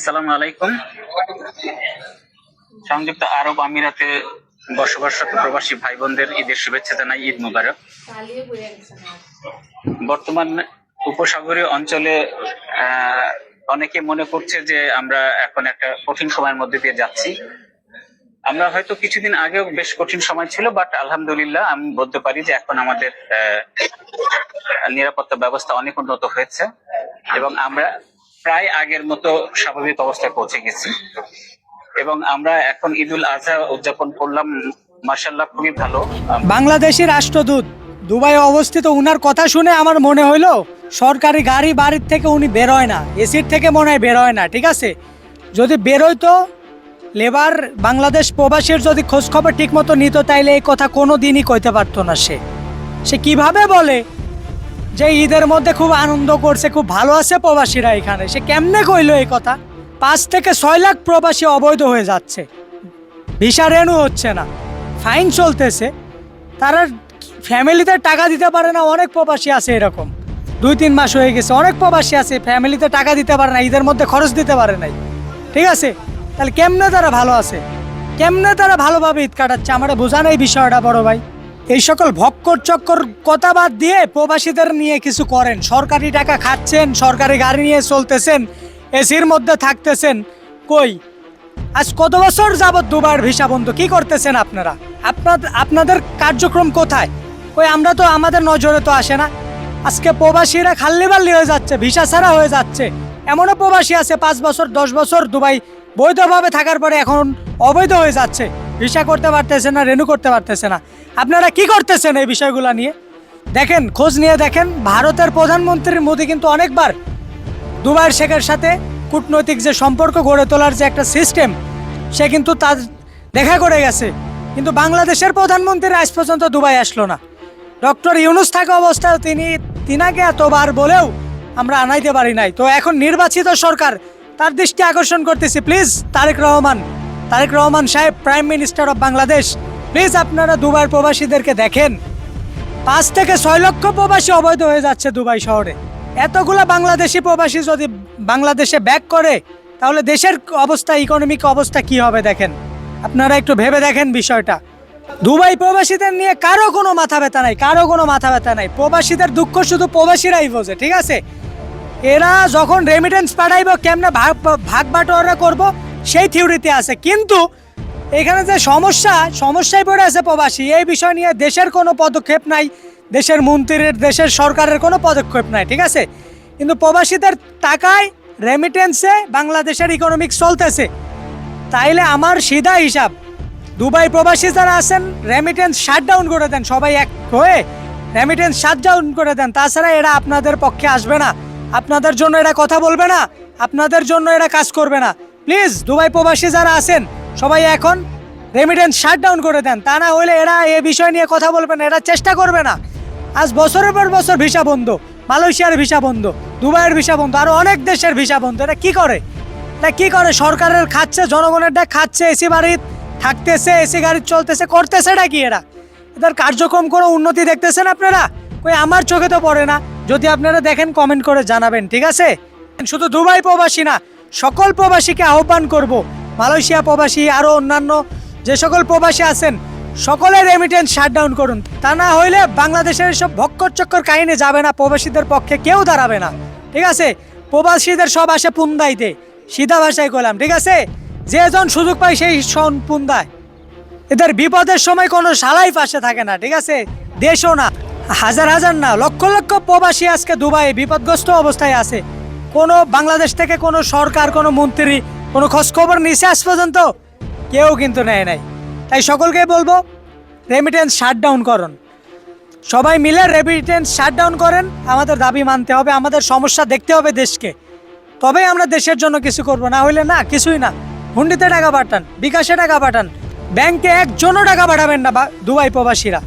আসসালামু আলাইকুম। সংযুক্ত আরব আমিরাতে বসবাসরত প্রবাসী ভাই বোনদের ঈদের শুভেচ্ছা জানাই। ঈদ মুবারক। বর্তমান উপসাগরীয় অঞ্চলে অনেকে মনে করছে যে আমরা এখন একটা কঠিন সময়ের মধ্যে দিয়ে যাচ্ছি। আমরা হয়তো কিছুদিন আগেও বেশ কঠিন সময় ছিল, বাট আলহামদুলিল্লাহ আমি বলতে পারি যে এখন আমাদের নিরাপত্তা ব্যবস্থা অনেক উন্নত হয়েছে এবং আমরা প্রায় আগের মতো স্বাভাবিক অবস্থায় পৌঁছে গেছি এবং আমরা এখন ঈদুল আজহা উদযাপন করলাম। মাশাআল্লাহ খুবই ভালো। বাংলাদেশি রাষ্ট্রদূত দুবাইয়ে অবস্থিত, উনার কথা শুনে আমার মনে হইলো সরকারি গাড়ি বাড়ির থেকে উনি বেরোয় না, এসির থেকে মনে হয় বেরোয় না। ঠিক আছে, যদি বেরোয়তো লেবার বাংলাদেশ প্রবাসীর যদি খোঁজ খবর ঠিক মতো নিত তাইলে এই কথা কোনো দিনই কইতে পারতো না। সে কিভাবে বলে যে ঈদের মধ্যে খুব আনন্দ করছে, খুব ভালো আছে প্রবাসীরা এখানে? সে কেমনে কইলো এই কথা? 5 থেকে 6 লাখ প্রবাসী অবৈধ হয়ে যাচ্ছে, ভিসা রেনু হচ্ছে না, ফাইন চলতেছে, তারা ফ্যামিলিতে টাকা দিতে পারে না। অনেক প্রবাসী আছে এরকম, 2-3 মাস হয়ে গেছে, অনেক প্রবাসী আছে ফ্যামিলিতে টাকা দিতে পারে না, ঈদের মধ্যে খরচ দিতে পারে নাই। ঠিক আছে, তাহলে কেমনে তারা ভালো আছে, কেমনে তারা ভালোভাবে ঈদ কাটাচ্ছে? আমরা বোঝান এই বিষয়টা বড় ভাই। এই সকল ভক্কর চক্কর কথা বাদ দিয়ে প্রবাসীদের নিয়ে কিছু করেন। সরকারি টাকা খাচ্ছেন, সরকারি গাড়ি নিয়ে চলতেছেন, এসির মধ্যে থাকতেছেন। কই আজ কত বছর যাবত দুবার ভিসা বন্ধ? কি করতেছেন আপনারা? আপনাদের কার্যক্রম কোথায়? কই আমরা তো, আমাদের নজরে তো আসে না। আজকে প্রবাসীরা খাল্লিবাল্লি হয়ে যাচ্ছে, ভিসা ছাড়া হয়ে যাচ্ছে। এমনও প্রবাসী আছে 5 বছর 10 বছর দুবাই বৈধভাবে থাকার পরে এখন অবৈধ হয়ে যাচ্ছে, ভিসা করতে পারতেছে না, রেনু করতে পারতেছে না। আপনারা কি করতেছেন এই বিষয়গুলো নিয়ে? দেখেন, খোঁজ নিয়ে দেখেন, ভারতের প্রধানমন্ত্রী মোদি কিন্তু অনেকবার দুবাইয়ের শেখের সাথে কূটনৈতিক যে সম্পর্ক গড়ে তোলার যে একটা সিস্টেম, সে কিন্তু তার দেখা করে গেছে। কিন্তু বাংলাদেশের প্রধানমন্ত্রী আজ পর্যন্ত দুবাই আসলো না। ডক্টর ইউনূস থাকা অবস্থায় তিনাকে এতবার বলেও আমরা আনাইতে পারি নাই। তো এখন নির্বাচিত সরকার, তার দৃষ্টি আকর্ষণ করতেছি, প্লিজ তারেক রহমান সাহেব, prime minister of Bangladesh, please আপনারা দুবাইয়ের প্রবাসীদেরকে দেখেন। 5 থেকে 6 লক্ষ প্রবাসী অবৈধ হয়ে যাচ্ছে দুবাই শহরে। এতগুলা বাংলাদেশি প্রবাসী যদি বাংলাদেশে ব্যাক করে তাহলে দেশের অবস্থা, ইকোনমিক অবস্থা কি হবে দেখেন। আপনারা একটু ভেবে দেখেন বিষয়টা। দুবাই প্রবাসীদের নিয়ে কারো কোনো মাথা ব্যথা নাই, প্রবাসীদের দুঃখ শুধু প্রবাসীরাই বোঝে। ঠিক আছে, এরা যখন রেমিটেন্স পাঠাইব, কেমনে ভাগ বাটোয়ারা করব সেই থিওরিতে আছে, কিন্তু এখানে যে সমস্যায় পড়ে আছে প্রবাসী, এই বিষয় নিয়ে দেশের কোনো পদক্ষেপ নাই, দেশের মন্ত্রীর, দেশের সরকারের কোনো পদক্ষেপ নাই। ঠিক আছে, কিন্তু প্রবাসীদের টাকায় রেমিটেন্সে বাংলাদেশের ইকোনমিক্স চলতেছে। তাইলে আমার সিধা হিসাব, দুবাই প্রবাসী যারা আছেন রেমিটেন্স শাটডাউন করে দেন, সবাই এক হয়ে রেমিটেন্স শাটডাউন করে দেন। তাছাড়া এরা আপনাদের পক্ষে আসবে না, আপনাদের জন্য এরা কথা বলবে না, আপনাদের জন্য এরা কাজ করবে না। প্লিজ দুবাই প্রবাসী যারা আছেন সবাই এখন রেমিটেন্স শাটডাউন করে দেন, তা না হলে এরা এই বিষয় নিয়ে কথা বলবে না, এরা চেষ্টা করবে না। আজ বছরের পর বছর ভিসা বন্ধ, মালয়েশিয়ার ভিসা বন্ধ, দুবাইয়ের ভিসা বন্ধ, আরো অনেক দেশের ভিসা বন্ধ। এটা কি করে? সরকারের খাচ্ছে, জনগণের খাচ্ছে, এসি বাড়ি থাকতেছে, এসি গাড়ি চলতেছে, করতেছে এটা কি? এদের কার্যক্রম কোনো উন্নতি দেখতেছেন আপনারা? কই আমার চোখে তো পড়ে না। যদি আপনারা দেখেন কমেন্ট করে জানাবেন। ঠিক আছে, শুধু দুবাই প্রবাসী না, সকল প্রবাসীকে আহ্বান করব, মালয়েশিয়া প্রবাসী, আরো অন্যান্য যে সকল প্রবাসী আছেন, সকলের রেমিটেন্স শাটডাউন করুন। তা না হইলে বাংলাদেশের সব ভক্কর চক্কর কাহিনী যাবে না, প্রবাসীদের পক্ষে কেউ দাঁড়াবে না। ঠিক আছে, প্রবাসীদের সব আসে পুন্দাইতে, সিধা ভাষায় কইলাম। ঠিক আছে, যেজন সুযোগ পায় সেই পুন্দায়। এদের বিপদের সময় কোনো শালাই পাশে থাকে না। ঠিক আছে, দেশও না, হাজার না, লক্ষ লক্ষ প্রবাসী আজকে দুবাইয়ে বিপদগ্রস্ত অবস্থায় আছে। কোনো বাংলাদেশ থেকে কোনো সরকার, কোনো মন্ত্রী কোনো খোঁজ খবর নিছে আজ পর্যন্ত? কেউ কিন্তু নেয় নাই। তাই সকলকে বলবো, রেমিটেন্স শাটডাউন করুন, সবাই মিলে রেমিটেন্স শাটডাউন করেন। আমাদের দাবি মানতে হবে, আমাদের সমস্যা দেখতে হবে দেশকে, তবেই আমরা দেশের জন্য কিছু করব, না হইলে না, কিছুই না। হুন্ডিতে টাকা পাঠান, বিকাশে টাকা পাঠান, ব্যাংকে একজনও টাকা পাঠাবেন না দুবাই প্রবাসীরা,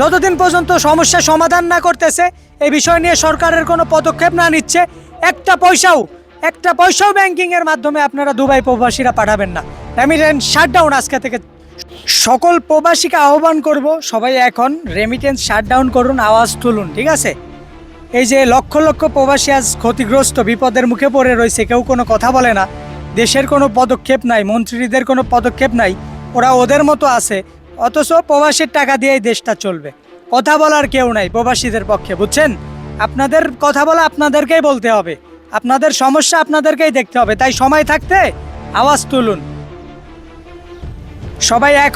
যতদিন পর্যন্ত সমস্যা সমাধান না করতেছে, এই বিষয় নিয়ে সরকারের কোনো পদক্ষেপ না নিচ্ছে। একটা পয়সাও ব্যাংকিং এর মাধ্যমে আপনারা দুবাই প্রবাসীরা পাঠাবেন না। রেমিটেন্স শাটডাউন আজকে থেকে। সকল প্রবাসীকে আহ্বান করব, সবাই এখন রেমিটেন্স শাটডাউন করুন, আওয়াজ তুলুন। ঠিক আছে, এই যে লক্ষ লক্ষ প্রবাসী আজ ক্ষতিগ্রস্ত, বিপদের মুখে পড়ে রয়েছে, কেউ কোনো কথা বলে না। দেশের কোনো পদক্ষেপ নাই, মন্ত্রীদের কোনো পদক্ষেপ নাই, ওরা ওদের মতো আছে, অথচ প্রবাসীর টাকা দিয়েই দেশটা চলবে। কথা বলার কেউ নাই প্রবাসীদের পক্ষে, বুঝছেন? আপনাদের কথা বলা আপনাদেরকেই বলতে হবে, আপনাদের সমস্যা আপনাদেরকেই দেখতে হবে। তাই সময় থাকতে আওয়াজ তুলুন সবাই। এখন